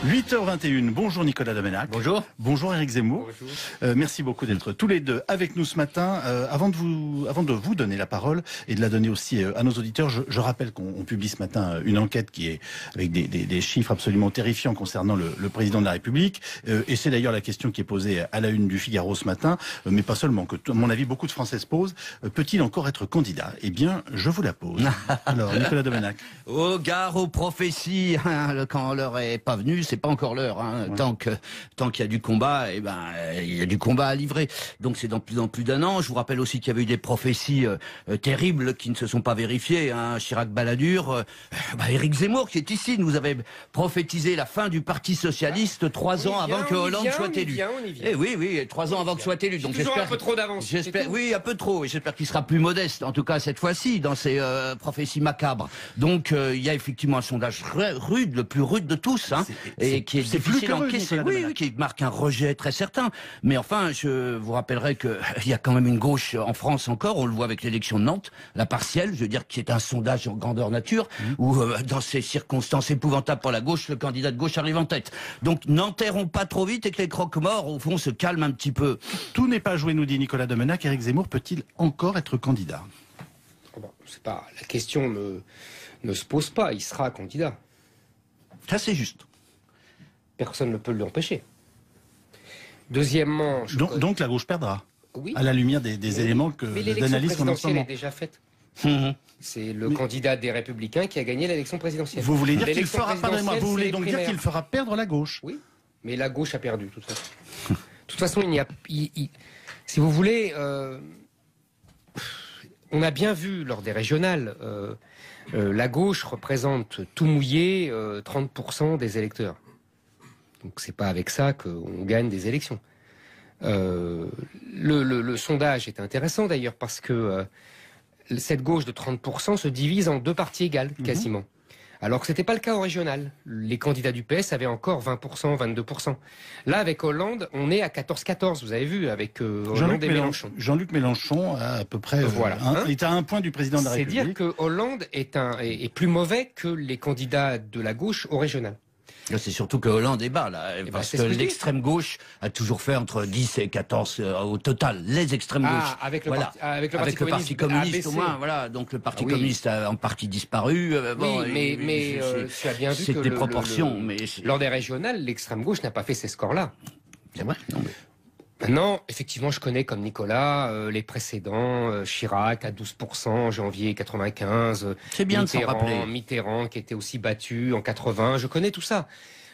8h21, bonjour Nicolas Domenach. Bonjour. Bonjour Éric Zemmour. Bonjour. Merci beaucoup d'être tous les deux avec nous ce matin. Avant de vous donner la parole et de la donner aussi à nos auditeurs, je rappelle qu'on publie ce matin une enquête qui est avec des chiffres absolument terrifiants concernant le président de la République. Et c'est d'ailleurs la question qui est posée à la une du Figaro ce matin, mais pas seulement, que à mon avis beaucoup de Français se posent. Peut-il encore être candidat? Eh bien, je vous la pose. Alors, Nicolas Domenach. Au gare aux prophéties, quand l'heure est pas venue, c'est pas encore l'heure. Ouais. Tant qu'il y a du combat, il y a du combat à livrer. Donc c'est dans plus d'un an. Je vous rappelle aussi qu'il y avait eu des prophéties terribles qui ne se sont pas vérifiées. Chirac Balladur, Éric Zemmour qui est ici nous avait prophétisé la fin du Parti socialiste 3 ans avant que Hollande soit élu. Eh oui, 3 ans avant que soit élu. Donc j'espère un peu trop d'avance. Oui, un peu trop. Et j'espère qu'il sera plus modeste, en tout cas cette fois-ci, dans ses prophéties macabres. Donc il y a effectivement un sondage rude, le plus rude de tous, et qui est difficile à encaisser. Oui, qui marque un rejet très certain. Mais enfin, je vous rappellerai qu'il y a quand même une gauche en France encore. On le voit avec l'élection de Nantes, la partielle, je veux dire, qui est un sondage en grandeur nature, où dans ces circonstances épouvantables pour la gauche, le candidat de gauche arrive en tête. Donc n'enterrons pas trop vite et que les croque-morts, au fond, se calment un petit peu. Tout n'est pas joué, nous dit Nicolas Domenach. Éric Zemmour peut-il encore être candidat? Bon, c'est pas, la question ne se pose pas. Il sera candidat. Ça, c'est juste. Personne ne peut l'empêcher. Deuxièmement... Donc la gauche perdra, oui, à la lumière des éléments mais l'élection d'analyse qu'on a en ce présidentielle est moment. déjà faite. C'est le candidat des Républicains qui a gagné l'élection présidentielle. Vous voulez dire qu'il L'élection fera, pardonnez-moi, vous voulez présidentielle, donc c'est dire les qu'il fera perdre la gauche? Oui, mais la gauche a perdu, de toute façon. De toute façon, il n'y a... si vous voulez... on a bien vu lors des régionales, la gauche représente tout mouillé 30% des électeurs. Donc c'est pas avec ça qu'on gagne des élections. Le sondage est intéressant d'ailleurs parce que cette gauche de 30% se divise en deux parties égales, quasiment. Alors que ce n'était pas le cas au régional. Les candidats du PS avaient encore 20%, 22%. Là, avec Hollande, on est à 14-14, vous avez vu, avec Hollande et Mélenchon. Jean-Luc Mélenchon a à peu près est à un point du président de la République. C'est dire que Hollande est plus mauvais que les candidats de la gauche au régional. Là, c'est surtout que Hollande est bas, là, parce que l'extrême gauche a toujours fait entre 10 et 14 au total. Les extrêmes gauches. Avec le, avec le Parti communiste, au moins, voilà. Donc le Parti communiste a en partie disparu. Oui, mais tu as bien vu que des proportions. Lors des régionales, l'extrême gauche n'a pas fait ces scores-là. C'est vrai. Non, mais... Maintenant, effectivement, je connais comme Nicolas les précédents, Chirac à 12% en janvier 95, c'est bien de s'en rappeler. Mitterrand qui était aussi battu en 80, je connais tout ça.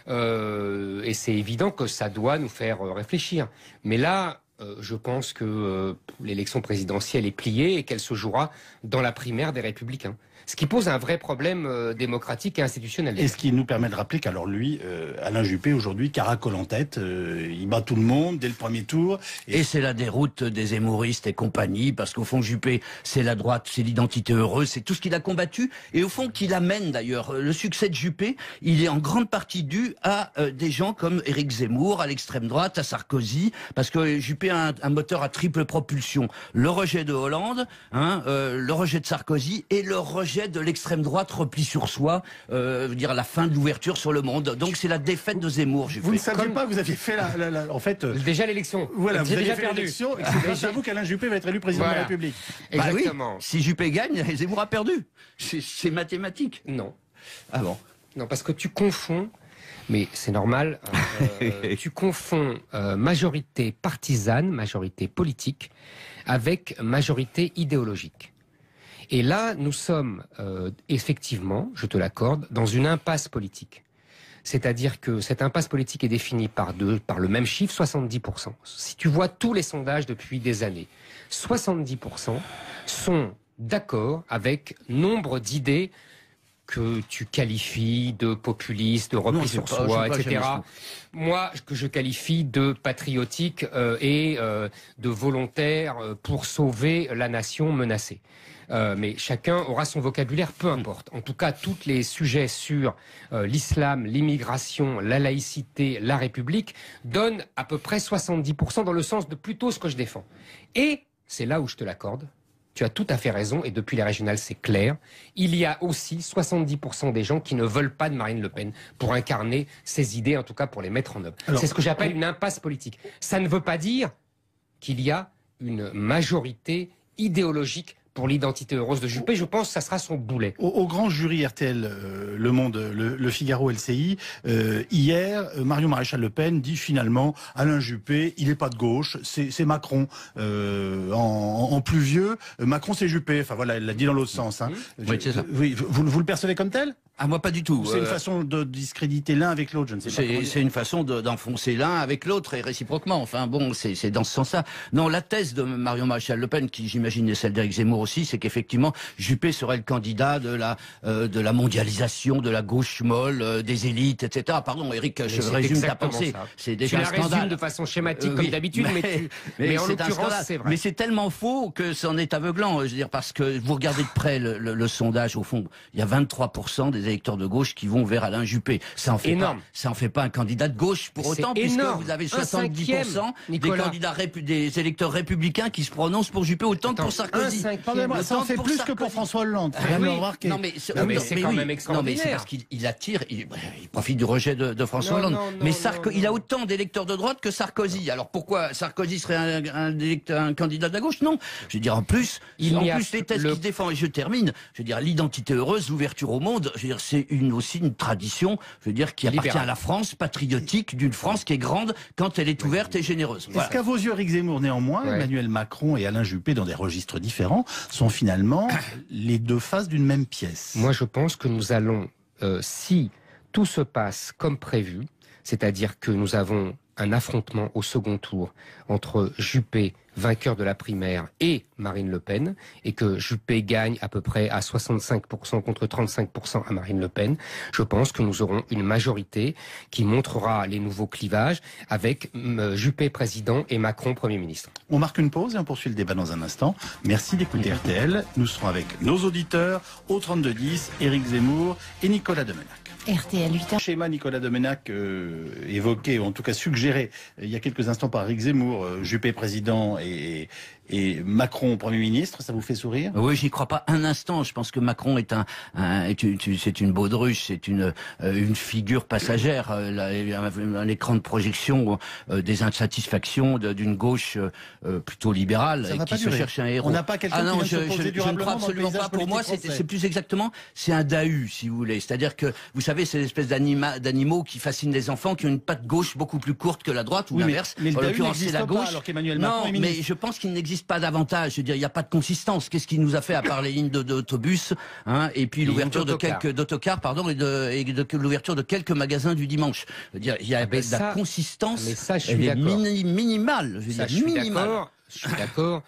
Et c'est évident que ça doit nous faire réfléchir. Mais là, je pense que l'élection présidentielle est pliée et qu'elle se jouera dans la primaire des Républicains. Ce qui pose un vrai problème démocratique et institutionnel. Et ce qui nous permet de rappeler qu'alors lui, Alain Juppé, aujourd'hui, caracole en tête, il bat tout le monde dès le premier tour. Et c'est la déroute des zemmouristes et compagnie, parce qu'au fond, Juppé, c'est la droite, c'est l'identité heureuse, c'est tout ce qu'il a combattu, et au fond, qu'il amène d'ailleurs. Le succès de Juppé, il est en grande partie dû à des gens comme Éric Zemmour, à l'extrême droite, à Sarkozy, parce que Juppé a un moteur à triple propulsion. Le rejet de Hollande, le rejet de Sarkozy, et le rejet de l'extrême droite repli sur soi, dire la fin de l'ouverture sur le monde. Donc c'est la défaite de Zemmour. Vous ne saviez pas, vous aviez fait en fait déjà l'élection. Voilà, vous avez déjà fait perdu. l'élection. J'avoue qu'Alain Juppé va être élu président de la République. Exactement. Oui, si Juppé gagne, Zemmour a perdu. C'est mathématique. Non. Ah bon? Non, parce que tu confonds. Mais c'est normal. Tu confonds majorité partisane, majorité politique, avec majorité idéologique. Et là, nous sommes effectivement, je te l'accorde, dans une impasse politique. C'est-à-dire que cette impasse politique est définie par le même chiffre, 70%. Si tu vois tous les sondages depuis des années, 70% sont d'accord avec nombre d'idées que tu qualifies de populistes, de repli sur soi, etc. Moi, que je qualifie de patriotique et de volontaire pour sauver la nation menacée. Mais chacun aura son vocabulaire, peu importe. En tout cas, tous les sujets sur l'islam, l'immigration, la laïcité, la République donnent à peu près 70% dans le sens de plutôt ce que je défends. Et, c'est là où je te l'accorde, tu as tout à fait raison, et depuis les régionales, c'est clair. Il y a aussi 70% des gens qui ne veulent pas de Marine Le Pen pour incarner ses idées, en tout cas pour les mettre en œuvre. C'est ce que j'appelle une impasse politique. Ça ne veut pas dire qu'il y a une majorité idéologique pour l'identité heureuse de Juppé. Je pense que ça sera son boulet. Au grand jury RTL, Le Monde, Le Figaro, LCI, hier, Marion Maréchal Le Pen dit finalement Alain Juppé, il n'est pas de gauche, c'est Macron en plus vieux. Macron, c'est Juppé. Enfin voilà, elle l'a dit dans l'autre sens. Hein. Oui, c'est ça. Oui, vous le percevez comme tel ? Ah, moi, pas du tout. C'est une façon de discréditer l'un avec l'autre, je ne sais pas. C'est une façon d'enfoncer l'un avec l'autre et réciproquement. Enfin bon, c'est dans ce sens-là. Non, la thèse de Marion Maréchal Le Pen, qui j'imagine est celle d'Éric Zemmour aussi, c'est qu'effectivement, Juppé serait le candidat de la mondialisation, de la gauche molle, des élites, etc. Pardon, Éric, je résume ta pensée. C'est déjà un scandale. Tu la résumes de façon schématique comme d'habitude, mais en l'occurrence, c'est vrai. Mais c'est tellement faux que c'en est aveuglant. Je veux dire, parce que vous regardez de près le sondage, au fond, il y a 23% des électeurs de gauche qui vont vers Alain Juppé. Ça en fait pas un candidat de gauche pour autant, puisque vous avez 70% des candidats des électeurs républicains qui se prononcent pour Juppé autant que pour Sarkozy. Ça en fait plus que pour François Hollande. Non mais c'est quand même extraordinaire. Non mais c'est parce qu'il attire, il profite du rejet de François Hollande. Mais il a autant d'électeurs de droite que Sarkozy. Alors pourquoi Sarkozy serait un candidat de la gauche? Non. Je veux dire, en plus les thèses qui se défendent, et je termine, je veux dire, l'identité heureuse, l'ouverture au monde, je veux dire, c'est aussi une tradition, je veux dire, qui appartient à la France, patriotique, d'une France qui est grande quand elle est ouverte et généreuse. Voilà. Est-ce qu'à vos yeux, Éric Zemmour, néanmoins, Emmanuel Macron et Alain Juppé, dans des registres différents, sont finalement les deux faces d'une même pièce? Moi, je pense que nous allons, si tout se passe comme prévu, c'est-à-dire que nous avons un affrontement au second tour entre Juppé, vainqueur de la primaire, et Marine Le Pen, et que Juppé gagne à peu près à 65% contre 35% à Marine Le Pen, je pense que nous aurons une majorité qui montrera les nouveaux clivages avec Juppé président et Macron Premier ministre. On marque une pause et on poursuit le débat dans un instant. Merci d'écouter RTL. Nous serons avec nos auditeurs au 3210, Éric Zemmour et Nicolas Domenac. RTL 8h. Schéma Nicolas Domenac évoqué, ou en tout cas suggéré il y a quelques instants par Éric Zemmour, Juppé président et Macron Premier ministre, ça vous fait sourire? Oui, j'y crois pas un instant. Je pense que Macron est c'est une baudruche, c'est une figure passagère, un écran de projection des insatisfactions d'une gauche plutôt libérale qui se cherche un héros. On n'a pas quelqu'un qui vient se poser durablement. Je ne crois absolument pas. Pour moi, c'est plus exactement, c'est un dahu, si vous voulez. C'est-à-dire que, vous savez, c'est l'espèce d'animaux qui fascinent les enfants, qui ont une patte gauche beaucoup plus courte que la droite, ou l'inverse. Mais en l'occurrence, c'est la gauche. Alors qu'Emmanuel Macron est ministre. Mais je pense qu'il n'existe pas davantage. Je veux dire, il n'y a pas de consistance. Qu'est-ce qu'il nous a fait à part les lignes d'autobus, et puis l'ouverture de quelques d'autocars, et de l'ouverture de quelques magasins du dimanche. Je veux dire, il y a de la consistance. Mais ça, je suis minimale. Je suis d'accord.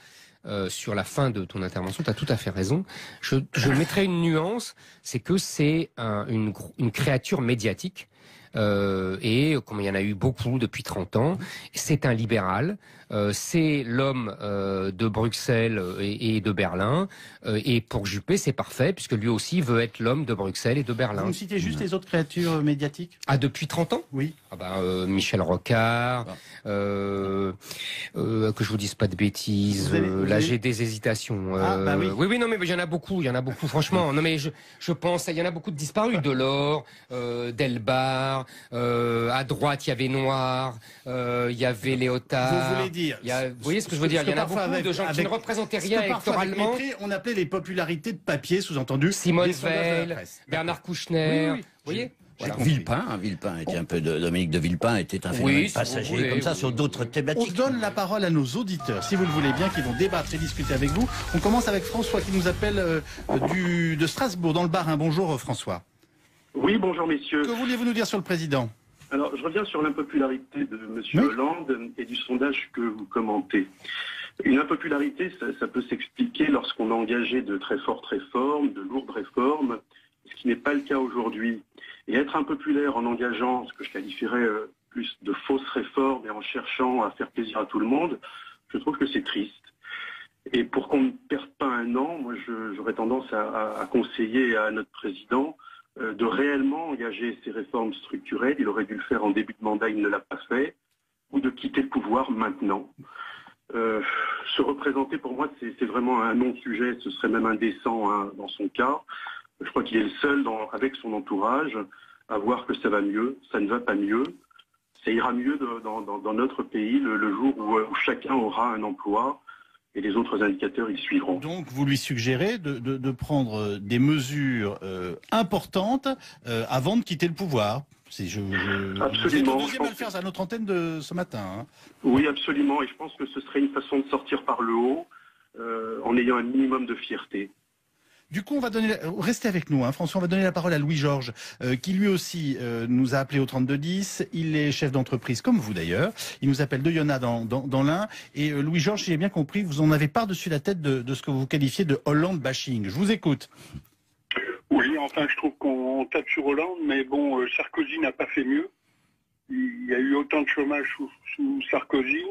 Sur la fin de ton intervention, tu as tout à fait raison. Je mettrai une nuance, c'est que c'est une créature médiatique. Et comme il y en a eu beaucoup depuis 30 ans, c'est un libéral, c'est l'homme de Bruxelles et de Berlin, et pour Juppé c'est parfait, puisque lui aussi veut être l'homme de Bruxelles et de Berlin. Vous me citez juste les autres créatures médiatiques? Ah, depuis 30 ans? Oui. Michel Rocard, que je vous dise pas de bêtises, là j'ai des hésitations. Oui, non mais il y en a beaucoup, franchement. Non mais je pense, il y en a beaucoup de disparus, Delors, Delbar, à droite il y avait Noir, il y avait Léotard. Vous voulez dire, vous voyez ce que je veux dire? Il y en a beaucoup de gens qui ne représentaient rien électoralement. On appelait les popularités de papier, sous-entendu Simone Veil, Bernard Kouchner. Vous voyez? Voilà. Villepin était un peu Dominique de Villepin était un phénomène passager comme ça sur d'autres thématiques. On donne la parole à nos auditeurs, si vous le voulez bien, qui vont débattre et discuter avec vous. On commence avec François qui nous appelle de Strasbourg, dans le Bas-Rhin. Bonjour François. Oui, bonjour messieurs. Que vouliez-vous nous dire sur le président? Alors, je reviens sur l'impopularité de M. Hollande et du sondage que vous commentez. Une impopularité, ça peut s'expliquer lorsqu'on a engagé de très fortes réformes, de lourdes réformes, ce qui n'est pas le cas aujourd'hui. Et être impopulaire en engageant ce que je qualifierais plus de fausses réformes et en cherchant à faire plaisir à tout le monde, je trouve que c'est triste. Et pour qu'on ne perde pas un an, moi j'aurais tendance à conseiller à notre président de réellement engager ces réformes structurelles. Il aurait dû le faire en début de mandat, il ne l'a pas fait, ou de quitter le pouvoir maintenant. Se représenter, pour moi, c'est vraiment un non-sujet. Ce serait même indécent hein, dans son cas. Je crois qu'il est le seul, avec son entourage, à voir que ça va mieux. Ça ne va pas mieux. Ça ira mieux dans notre pays le jour où chacun aura un emploi et les autres indicateurs y suivront. Donc vous lui suggérez de prendre des mesures importantes avant de quitter le pouvoir. Absolument. Vous êtes le deuxième à le faire à notre antenne de ce matin. Hein. Oui, absolument. Et je pense que ce serait une façon de sortir par le haut en ayant un minimum de fierté. Du coup, on va donner, restez avec nous, hein, François, on va donner la parole à Louis-Georges, qui lui aussi nous a appelé au 3210. Il est chef d'entreprise, comme vous d'ailleurs. Il nous appelle de Yonah dans l'Ain. Et Louis-Georges, si j'ai bien compris, vous en avez par-dessus la tête de ce que vous qualifiez de Hollande bashing. Je vous écoute. Oui, enfin, je trouve qu'on tape sur Hollande, mais bon, Sarkozy n'a pas fait mieux. Il y a eu autant de chômage sous Sarkozy.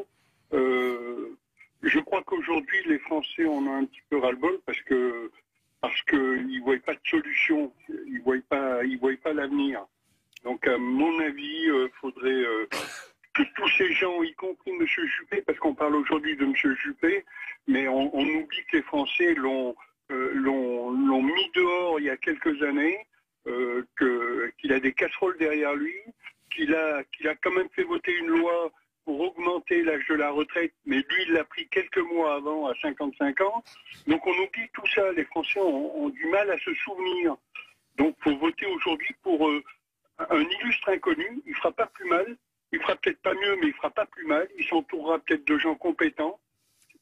Je crois qu'aujourd'hui, les Français en ont un petit peu ras-le-bol parce qu'ils ne voient pas de solution, ils ne voient pas l'avenir. Donc, à mon avis, il faudrait que tous ces gens, y compris M. Juppé, parce qu'on parle aujourd'hui de M. Juppé, mais on oublie que les Français l'ont mis dehors il y a quelques années, qu'il a des casseroles derrière lui, qu'il a quand même fait voter une loi pour augmenter l'âge de la retraite, mais lui, il l'a pris quelques mois avant, à 55 ans. Donc on oublie tout ça. Les Français ont du mal à se souvenir. Donc il faut voter aujourd'hui pour un illustre inconnu. Il fera pas plus mal. Il fera peut-être pas mieux, mais il fera pas plus mal. Il s'entourera peut-être de gens compétents,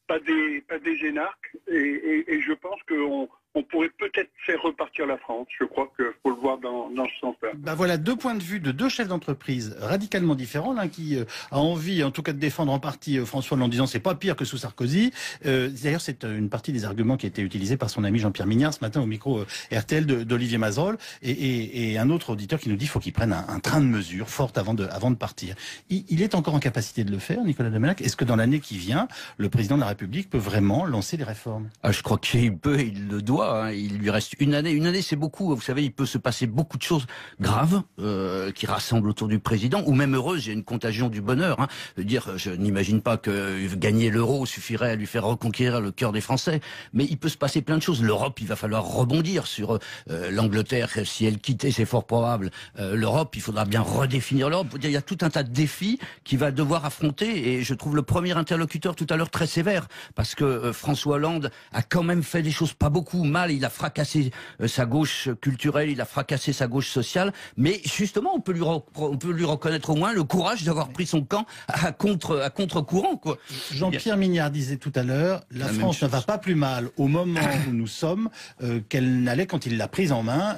pas des énarques. Et je pense qu'on pourrait peut-être faire repartir la France. Je crois qu'il faut le voir dans ce sens-là. Ben voilà deux points de vue de deux chefs d'entreprise radicalement différents. L'un qui a envie, en tout cas, de défendre en partie François Hollande en disant c'est pas pire que sous Sarkozy. D'ailleurs, c'est une partie des arguments qui a été utilisés par son ami Jean-Pierre Mignard ce matin au micro RTL d'Olivier Mazerolles. Et un autre auditeur qui nous dit qu'il faut qu'il prenne un train de mesures fortes avant de partir. Il est encore en capacité de le faire, Nicolas Domenach. Est-ce que dans l'année qui vient, le président de la République peut vraiment lancer des réformes? Je crois qu'il peut, il le doit. Hein. Il lui reste une année. Une année, c'est beaucoup. Vous savez, il peut se passer beaucoup de choses graves qui rassemblent autour du président, ou même heureuses. Il y a une contagion du bonheur. Hein. Je n'imagine pas que gagner l'euro suffirait à lui faire reconquérir le cœur des Français. Mais il peut se passer plein de choses. L'Europe, il va falloir rebondir sur l'Angleterre. Si elle quittait, c'est fort probable. L'Europe, il faudra bien redéfinir l'Europe. Il y a tout un tas de défis qu'il va devoir affronter. Et je trouve le premier interlocuteur tout à l'heure très sévère, parce que François Hollande a quand même fait des choses pas beaucoup mal. Il a fracassé sa gauche culturelle, il a fracassé sa gauche sociale, mais justement on peut lui reconnaître au moins le courage d'avoir pris son camp à contre-courant, quoi. Jean-Pierre Mignard disait tout à l'heure, la France ne va pas plus mal au moment où nous sommes qu'elle n'allait quand il l'a prise en main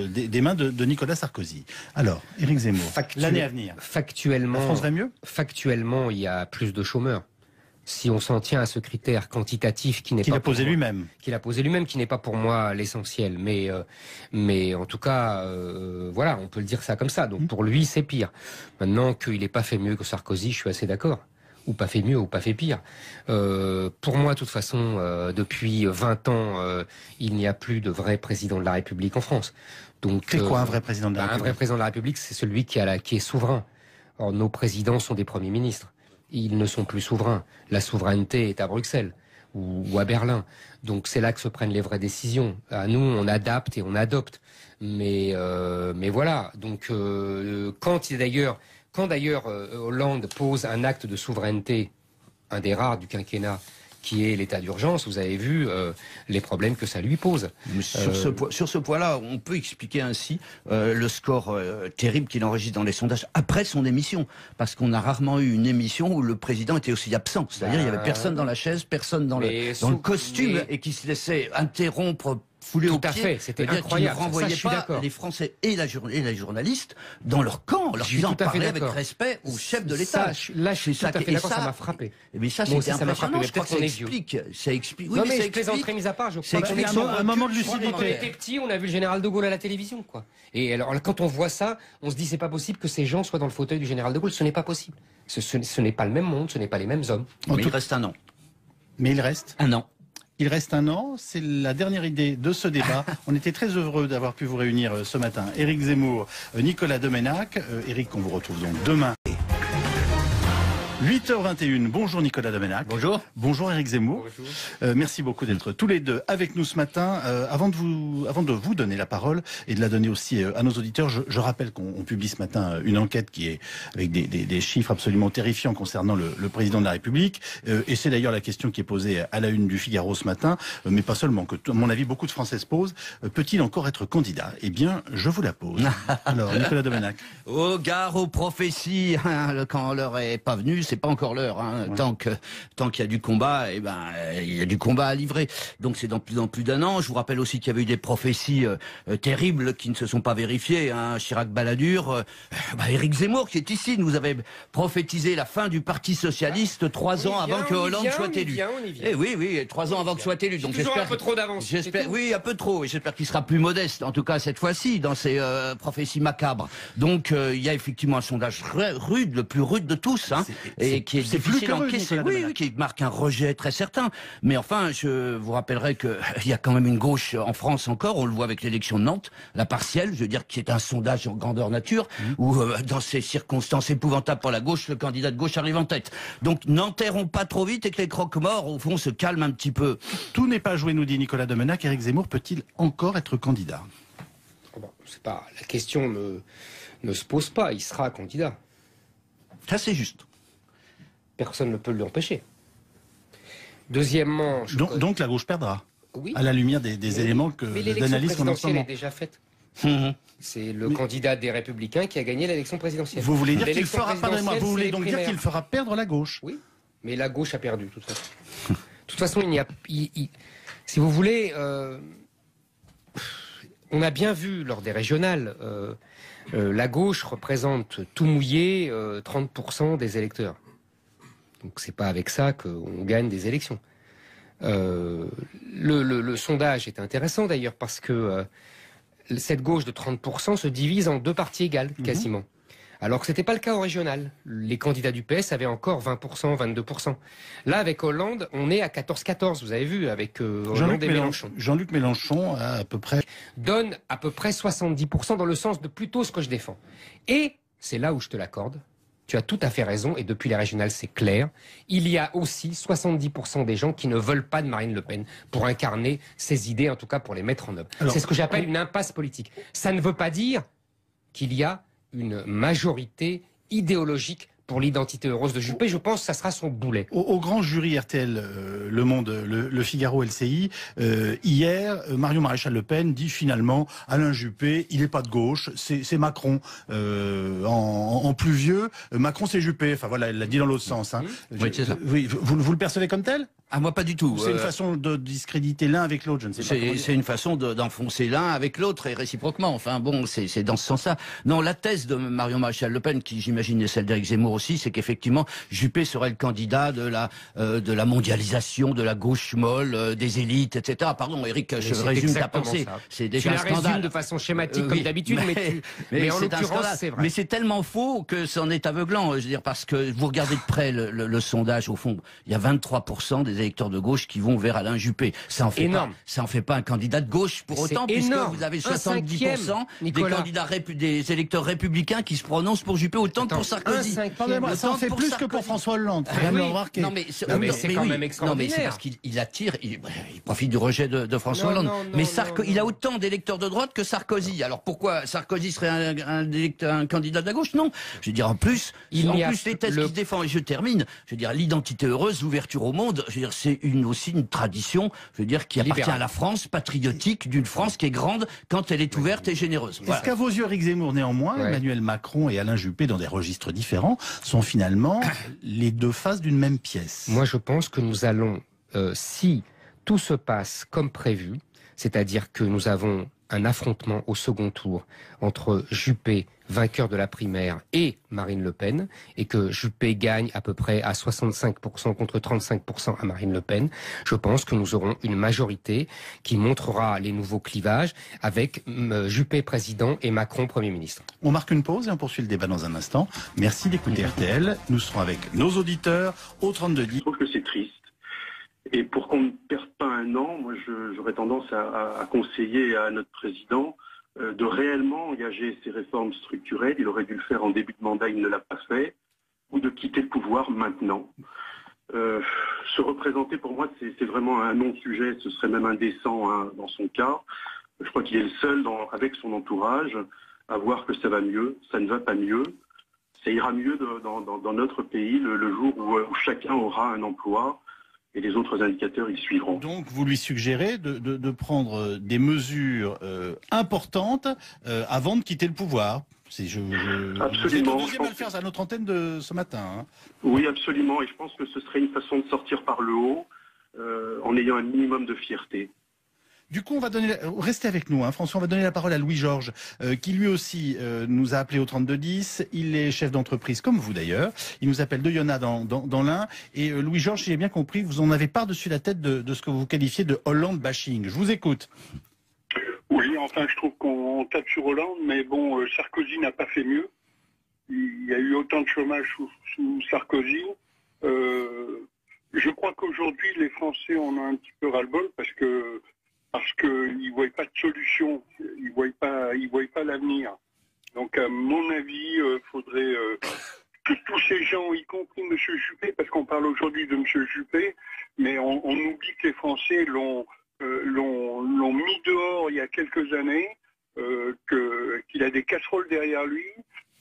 des mains de Nicolas Sarkozy. Alors, Éric Zemmour, l'année à venir, factuellement, la France va mieux? Factuellement, il y a plus de chômeurs. Si on s'en tient à ce critère quantitatif qui n'est pas qu'il a posé lui-même, qui n'est pas pour moi l'essentiel, mais en tout cas, voilà, on peut le dire ça comme ça. Donc pour lui, c'est pire. Maintenant qu'il n'ait pas fait mieux que Sarkozy, je suis assez d'accord. Ou pas fait mieux, ou pas fait pire. Pour moi, de toute façon, depuis 20 ans, il n'y a plus de vrai président de la République en France. Donc, c'est quoi un vrai président de la République? Un vrai président de la République, c'est celui qui est souverain. Or, nos présidents sont des premiers ministres. Ils ne sont plus souverains. La souveraineté est à Bruxelles ou à Berlin. Donc c'est là que se prennent les vraies décisions. À nous, on adapte et on adopte. Mais voilà. Donc quand d'ailleurs Hollande pose un acte de souveraineté, un des rares du quinquennat, qui est l'état d'urgence, vous avez vu les problèmes que ça lui pose. Sur ce point-là, on peut expliquer ainsi le score terrible qu'il enregistre dans les sondages après son émission. Parce qu'on a rarement eu une émission où le président était aussi absent. C'est-à-dire qu'il n'y avait personne dans la chaise, personne dans le costume, et qui se laissait interrompre, foulé au pied. Tout à fait, c'était incroyable. Qui ne renvoyait pas les Français et les journalistes dans leur camp, leur disant parler avec respect au chef de l'État. Là, je suis tout à fait d'accord, ça m'a frappé. Mais ça, c'était impressionnant. Je crois que ça explique. Oui, mais je plaisanterai mis à part. Je crois qu'il y a un moment de lucidité. Quand on était petit, on a vu le général de Gaulle à la télévision, quoi. Et alors, quand on voit ça, on se dit c'est pas possible que ces gens soient dans le fauteuil du général de Gaulle. Ce n'est pas possible. Ce n'est pas le même monde, ce n'est pas les mêmes hommes. Mais il reste un an. Mais il reste un an. Il reste un an, c'est la dernière idée de ce débat. On était très heureux d'avoir pu vous réunir ce matin. Éric Zemmour, Nicolas Domenach. Éric, on vous retrouve donc demain. 8h21, bonjour Nicolas Domenac. Bonjour. Bonjour Éric Zemmour. Bonjour. Merci beaucoup d'être tous les deux avec nous ce matin. Avant de vous donner la parole et de la donner aussi à nos auditeurs, je rappelle qu'on publie ce matin une enquête qui est avec des chiffres absolument terrifiants concernant le président de la République. Et c'est d'ailleurs la question qui est posée à la une du Figaro ce matin, mais pas seulement, que à mon avis beaucoup de Français se posent. Peut-il encore être candidat? Eh bien, je vous la pose. Alors, Nicolas Domenac. Au gare aux prophéties, hein, quand l'heure est pas venue, c'est pas encore l'heure. Hein. Ouais. Tant qu'il y a du combat, il y a du combat à livrer. Donc c'est dans plus d'un an. Je vous rappelle aussi qu'il y avait eu des prophéties terribles qui ne se sont pas vérifiées. Hein. Chirac-Balladur, Éric Zemmour qui est ici, nous avait prophétisé la fin du Parti socialiste 3 ans avant que Hollande soit élu. Eh oui, 3 ans avant que soit élu. Donc j'espère un peu trop d'avance. Oui, un peu trop. Et j'espère qu'il sera plus modeste, en tout cas cette fois-ci, dans ses prophéties macabres. Donc il y a effectivement un sondage rude, le plus rude de tous, hein, et qui est difficile à encaisser. Oui, qui marque un rejet très certain. Mais enfin, je vous rappellerai qu'il y a quand même une gauche en France encore, on le voit avec l'élection de Nantes, la partielle, je veux dire, qui est un sondage en grandeur nature, où dans ces circonstances épouvantables pour la gauche, le candidat de gauche arrive en tête. Donc n'enterrons pas trop vite et que les croque-morts, au fond, se calment un petit peu. Tout n'est pas joué, nous dit Nicolas Domenac. Éric Zemmour peut-il encore être candidat? Bon, c'est pas, la question ne se pose pas, il sera candidat. Ça, c'est juste. Personne ne peut l'empêcher. Deuxièmement... Donc la gauche perdra, oui, à la lumière des éléments d'analyse qu'on a en ce l'élection présidentielle moment. est déjà faite. C'est le candidat des Républicains qui a gagné l'élection présidentielle. Vous voulez dire qu'il fera, présidentielle, vous voulez c'est donc les dire qu'il primaires. fera perdre la gauche? Oui, mais la gauche a perdu, de toute façon. De toute façon, si vous voulez, on a bien vu lors des régionales, la gauche représente tout mouillé 30% des électeurs. Donc c'est pas avec ça qu'on gagne des élections. Le sondage est intéressant d'ailleurs parce que cette gauche de 30% se divise en deux parties égales, quasiment. Alors que ce n'était pas le cas au régional. Les candidats du PS avaient encore 20%, 22%. Là, avec Hollande, on est à 14-14, vous avez vu, avec Hollande et Mélenchon. Jean-Luc Mélenchon, à peu près... donne à peu près 70% dans le sens de plutôt ce que je défends. Et, c'est là où je te l'accorde, tu as tout à fait raison, et depuis les régionales, c'est clair, il y a aussi 70% des gens qui ne veulent pas de Marine Le Pen pour incarner ses idées, en tout cas pour les mettre en œuvre. C'est ce que j'appelle une impasse politique. Ça ne veut pas dire qu'il y a une majorité idéologique pour l'identité heureuse de Juppé. Je pense que ça sera son boulet. Au grand jury RTL, Le Monde, le Figaro, LCI, hier, Marion Maréchal Le Pen dit finalement Alain Juppé, il n'est pas de gauche, c'est Macron. En plus vieux, Macron c'est Juppé. Enfin voilà, elle l'a dit dans l'autre sens. Hein. Oui, c'est ça. Oui, vous le percevez comme tel? Ah, moi, pas du tout. C'est une façon de discréditer l'un avec l'autre, je ne sais pas. C'est une façon d'enfoncer l'un avec l'autre et réciproquement. Enfin bon, c'est dans ce sens-là. Non, la thèse de Marion Maréchal Le Pen, qui j'imagine est celle d'Éric Zemmour aussi, c'est qu'effectivement, Juppé serait le candidat de la mondialisation, de la gauche molle, des élites, etc. Pardon, Éric, je résume ta pensée. C'est déjà un scandale. Tu la résumes de façon schématique comme d'habitude, mais en l'occurrence, c'est vrai. Mais c'est tellement faux que c'en est aveuglant. Je veux dire, parce que vous regardez de près le sondage, au fond, il y a 23% des électeurs de gauche qui vont vers Alain Juppé. Ça en fait pas un candidat de gauche pour autant, puisque vous avez 70% des candidats des électeurs républicains qui se prononcent pour Juppé, autant que pour Sarkozy. Ça en fait plus que pour François Hollande. Non mais c'est quand même extraordinaire. Non mais c'est parce qu'il attire, il profite du rejet de François Hollande. Mais il a autant d'électeurs de droite que Sarkozy. Alors pourquoi Sarkozy serait un candidat de la gauche? Non. Je veux dire, en plus les thèses qu'il défend, et je termine, je veux dire, l'identité heureuse, l'ouverture au monde, je veux dire, c'est aussi une tradition, je veux dire, qui appartient à la France, patriotique, d'une France qui est grande quand elle est ouverte et généreuse. Est-ce qu'à vos yeux, Éric Zemmour, néanmoins, Emmanuel Macron et Alain Juppé, dans des registres différents, sont finalement les deux faces d'une même pièce? Moi, je pense que nous allons, si tout se passe comme prévu, c'est-à-dire que nous avons un affrontement au second tour entre Juppé, vainqueur de la primaire, et Marine Le Pen, et que Juppé gagne à peu près à 65% contre 35% à Marine Le Pen, je pense que nous aurons une majorité qui montrera les nouveaux clivages avec Juppé président et Macron Premier ministre. On marque une pause et on poursuit le débat dans un instant. Merci d'écouter RTL. Nous serons avec nos auditeurs au 3210. Je trouve que c'est triste. Et pour qu'on ne perde pas un an, moi j'aurais tendance à conseiller à notre président de réellement engager ces réformes structurelles. Il aurait dû le faire en début de mandat, il ne l'a pas fait. ou de quitter le pouvoir maintenant. Se représenter, pour moi, c'est vraiment un non-sujet. Ce serait même indécent hein, dans son cas. Je crois qu'il est le seul, avec son entourage, à voir que ça va mieux. Ça ne va pas mieux. Ça ira mieux dans notre pays le jour où chacun aura un emploi et les autres indicateurs y suivront. Donc, vous lui suggérez de prendre des mesures importantes avant de quitter le pouvoir. Absolument. Vous êtes le deuxième à le faire à notre antenne de ce matin. Hein. Oui, absolument. Et je pense que ce serait une façon de sortir par le haut en ayant un minimum de fierté. Du coup, on va donner, restez avec nous, hein, François, on va donner la parole à Louis-Georges, qui lui aussi nous a appelé au 3210. Il est chef d'entreprise, comme vous d'ailleurs. Il nous appelle de Yona dans l'Ain. Et Louis-Georges, si j'ai bien compris, vous en avez par-dessus la tête de ce que vous qualifiez de Hollande bashing. Je vous écoute. Oui, enfin, je trouve qu'on tape sur Hollande, mais bon, Sarkozy n'a pas fait mieux. Il y a eu autant de chômage sous Sarkozy. Je crois qu'aujourd'hui, les Français en ont un petit peu ras-le-bol parce qu'ils voient pas de solution, ils voient pas l'avenir. Donc, à mon avis, il faudrait que tous ces gens, y compris M. Juppé, parce qu'on parle aujourd'hui de M. Juppé, mais on oublie que les Français l'ont mis dehors il y a quelques années, qu'il a des casseroles derrière lui,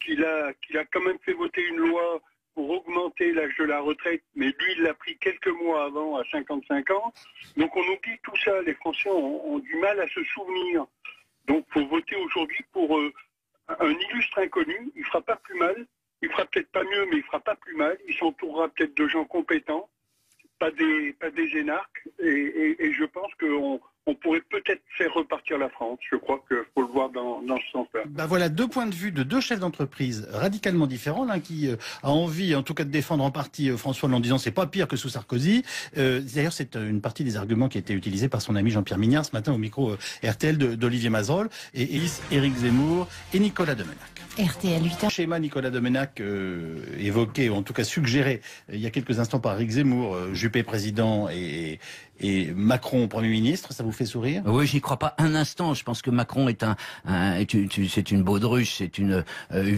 qu'il a quand même fait voter une loi pour augmenter l'âge de la retraite, mais lui, il l'a pris quelques mois avant, à 55 ans. Donc on oublie tout ça. Les Français ont du mal à se souvenir. Donc il faut voter aujourd'hui pour un illustre inconnu. Il fera pas plus mal. Il fera peut-être pas mieux, mais il fera pas plus mal. Il s'entourera peut-être de gens compétents, pas des énarques. Et je pense qu'on pourrait peut-être faire repartir la France. Je crois qu'il faut le voir dans ce sens-là. Ben voilà deux points de vue de deux chefs d'entreprise radicalement différents. L'un qui a envie, en tout cas, de défendre en partie François Hollande en disant c'est pas pire que sous Sarkozy. D'ailleurs, c'est une partie des arguments qui a été utilisés par son ami Jean-Pierre Mignard ce matin au micro RTL d'Olivier Mazerolles et Éric Zemmour et Nicolas Domenac. RTL 8h. Schéma Nicolas Domenac évoqué, ou en tout cas suggéré il y a quelques instants par Éric Zemmour, Juppé président et Macron Premier ministre, ça vous fait sourire? Oui, j'y crois pas un instant. Je pense que Macron est c'est une baudruche, c'est une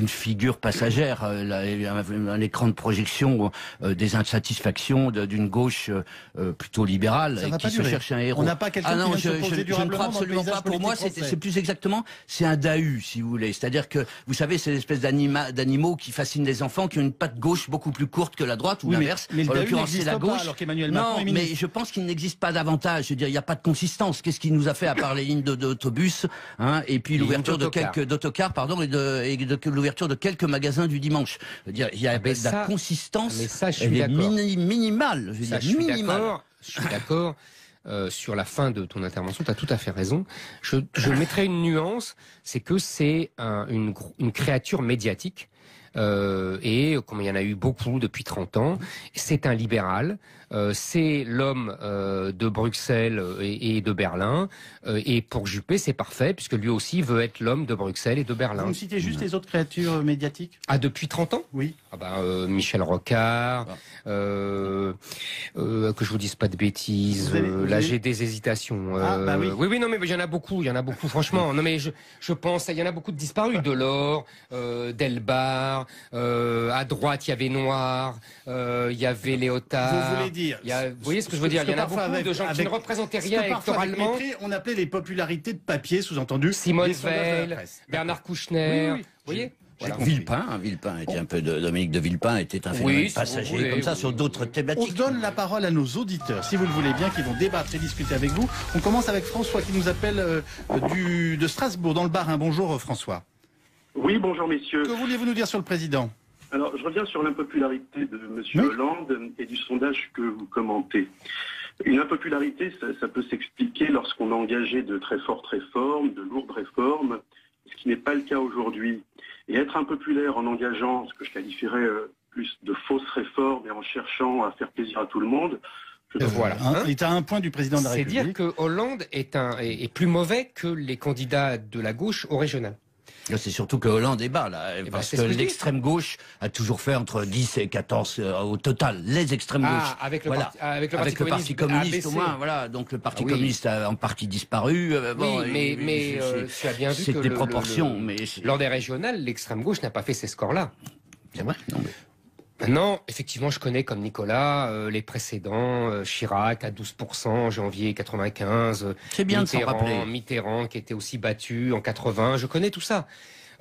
figure passagère, un écran de projection des insatisfactions d'une gauche plutôt libérale et qui se cherche un héros. On n'a pas quelqu'un qui vient se poser durablement dans le paysage politique français. Pour moi, c'est plus exactement, c'est un Dahu, si vous voulez. C'est-à-dire que, vous savez, c'est l'espèce d'animaux qui fascinent les enfants, qui ont une patte gauche beaucoup plus courte que la droite, ou l'inverse. Mais en l'occurrence, c'est la gauche. Alors qu'Emmanuel Macron est ministre. Mais je pense qu'il n'existe pas davantage. Je veux dire, il n'y a pas de consistance. Qu'est-ce qu'il nous a fait à part les lignes d'autobus, hein, et puis l'ouverture de quelques d'autocars, pardon, et de l'ouverture de quelques magasins du dimanche. Je veux dire, il y a de la consistance. Mais ça, je suis elle est d'accord. minimale. Je suis d'accord. Sur la fin de ton intervention, tu as tout à fait raison. Je mettrais une nuance, c'est que c'est une créature médiatique. Et comme il y en a eu beaucoup depuis 30 ans, c'est un libéral, c'est l'homme de Bruxelles et de Berlin, et pour Juppé c'est parfait, puisque lui aussi veut être l'homme de Bruxelles et de Berlin. Vous me citez juste les autres créatures médiatiques? Ah, depuis 30 ans? Oui. Ah ben, Michel Rocard, que je vous dise pas de bêtises, là j'ai des hésitations. Bah oui. Oui, non mais il y en a beaucoup, franchement. Non mais je pense, il y en a beaucoup de disparus, Delors, Delbar, à droite il y avait Noir, il y avait Léotard. Vous voulez dire, vous voyez ce que je veux dire? Il y en a beaucoup de gens qui ne représentaient rien électoralement. On appelait les popularités de papier, sous-entendu Simone Veil, Bernard Kouchner, vous voyez? Voilà. Villepin était un peu Dominique de Villepin était un phénomène passager comme ça sur d'autres thématiques. On donne la parole à nos auditeurs, si vous le voulez bien, qui vont débattre et discuter avec vous. On commence avec François qui nous appelle de Strasbourg, dans le Bas-Rhin. Bonjour François. Oui, bonjour messieurs. Que vouliez-vous nous dire sur le président? Alors, je reviens sur l'impopularité de M. Hollande et du sondage que vous commentez. Une impopularité, ça peut s'expliquer lorsqu'on a engagé de très fortes réformes, de lourdes réformes, ce qui n'est pas le cas aujourd'hui. Et être impopulaire en engageant ce que je qualifierais plus de fausses réformes et en cherchant à faire plaisir à tout le monde... Voilà. Il est à un point du président de la République. C'est dire que Hollande est plus mauvais que les candidats de la gauche au régional. C'est surtout que Hollande est bas, là, parce que l'extrême gauche a toujours fait entre 10 et 14 au total, les extrêmes gauches. Avec le, avec le Parti communiste au moins, voilà. Donc le Parti communiste a en partie disparu. Mais tu as bien vu que c'est des proportions. lors des régionales, l'extrême gauche n'a pas fait ces scores-là. C'est vrai. Non, mais... Maintenant, effectivement, je connais comme Nicolas les précédents, Chirac à 12% en janvier 95, c'est bien de s'en rappeler. Mitterrand qui était aussi battu en 80, je connais tout ça.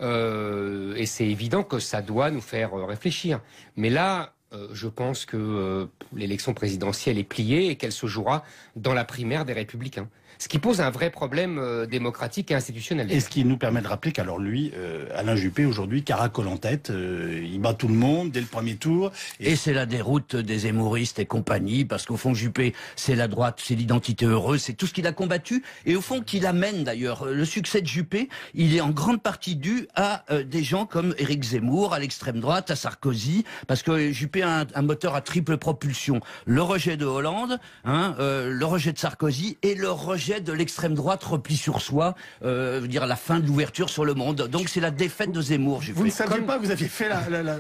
Et c'est évident que ça doit nous faire réfléchir. Mais là, je pense que l'élection présidentielle est pliée et qu'elle se jouera dans la primaire des Républicains. Ce qui pose un vrai problème démocratique et institutionnel. Et ce qui nous permet de rappeler qu'alors lui, Alain Juppé, aujourd'hui, caracole en tête, il bat tout le monde dès le premier tour. Et c'est la déroute des zémouristes et compagnie, parce qu'au fond, Juppé, c'est la droite, c'est l'identité heureuse, c'est tout ce qu'il a combattu, et au fond, qu'il amène d'ailleurs. Le succès de Juppé, il est en grande partie dû à des gens comme Éric Zemmour, à l'extrême droite, à Sarkozy, parce que Juppé a un moteur à triple propulsion. Le rejet de Hollande, le rejet de Sarkozy, et le rejet de l'extrême droite repli sur soi, dire la fin de l'ouverture sur le monde. Donc c'est la défaite de Zemmour. Vous ne saviez pas, vous aviez fait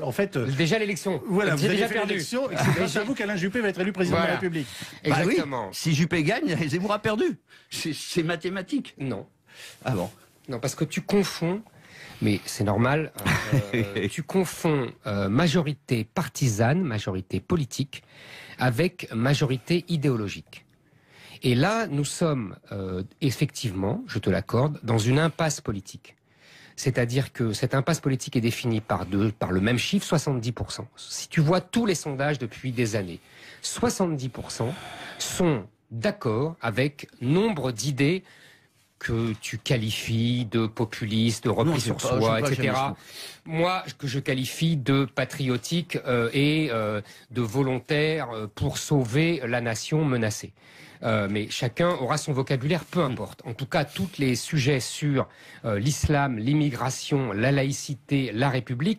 en fait déjà l'élection. Voilà, vous avez déjà fait perdu. l'élection. Et c'est grâce à vous qu'Alain Juppé va être élu président de la République. Exactement. Bah oui, si Juppé gagne, Zemmour a perdu. C'est mathématique. Non. Ah bon? Non, parce que tu confonds. Mais c'est normal. Tu confonds majorité partisane, majorité politique, avec majorité idéologique. Et là, nous sommes effectivement, je te l'accorde, dans une impasse politique. C'est-à-dire que cette impasse politique est définie par le même chiffre, 70%. Si tu vois tous les sondages depuis des années, 70% sont d'accord avec nombre d'idées que tu qualifies de populistes, de repli sur soi, etc. Moi, que je qualifie de patriotique et de volontaire pour sauver la nation menacée. Mais chacun aura son vocabulaire, peu importe. En tout cas, tous les sujets sur l'islam, l'immigration, la laïcité, la République